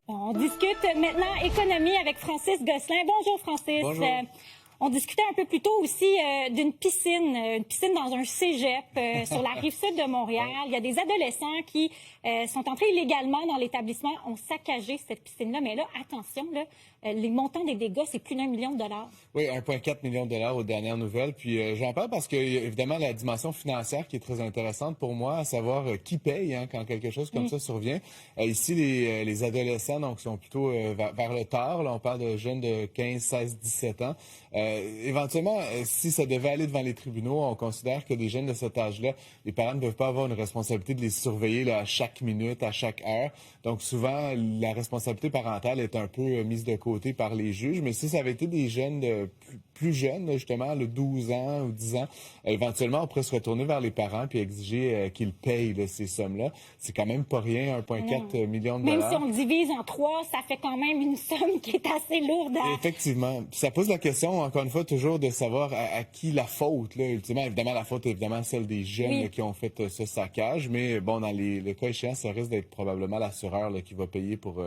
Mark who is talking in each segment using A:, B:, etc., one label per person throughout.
A: On discute maintenant économie avec Francis Gosselin. Bonjour Francis.
B: Bonjour.
A: On discutait un peu plus tôt aussi d'une piscine, une piscine dans un cégep sur la rive sud de Montréal. Il y a des adolescents qui sont entrés illégalement dans l'établissement, ont saccagé cette piscine-là. Mais là, attention, là, les montants des dégâts, c'est plus d'1 million de dollars.
B: Oui, 1,4 million de dollars aux dernières nouvelles. Puis j'en parle parce qu'il y a évidemment la dimension financière qui est très intéressante pour moi, à savoir qui paye quand quelque chose comme ça survient. Ici, les adolescents donc sont plutôt vers le tard. Là, on parle de jeunes de 15, 16, 17 ans. Éventuellement, si ça devait aller devant les tribunaux, on considère que des jeunes de cet âge-là, les parents ne peuvent pas avoir une responsabilité de les surveiller là, à chaque minute, à chaque heure. Donc souvent, la responsabilité parentale est un peu mise de côté par les juges. Mais si ça avait été des jeunes plus jeunes, là, justement, le 12 ans ou 10 ans, éventuellement, on pourrait se retourner vers les parents puis exiger qu'ils payent là, ces sommes-là. C'est quand même pas rien, 1,4 million de
A: Même
B: dollars.
A: si on le divise en 3, ça fait quand même une somme qui est assez lourde à...
B: Effectivement. Puis ça pose la question, encore une fois, toujours de savoir à qui la faute. Là. Ultimement, évidemment, la faute est évidemment celle des jeunes là, qui ont fait ce saccage. Mais bon, dans le cas échéant, ça risque d'être probablement l'assureur là, qui va payer pour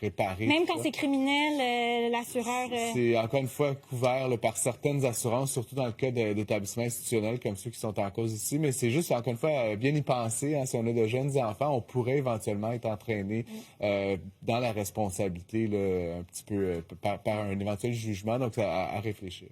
B: réparer.
A: Même quand c'est criminel, l'assureur...
B: C'est encore une fois couvert là, par certaines assurances, surtout dans le cas d'établissements institutionnels comme ceux qui sont en cause ici. Mais c'est juste, encore une fois, bien y penser. Hein, si on a de jeunes enfants, on pourrait éventuellement être entraîné dans la responsabilité là, un petit peu par un éventuel jugement. Donc, à réfléchir.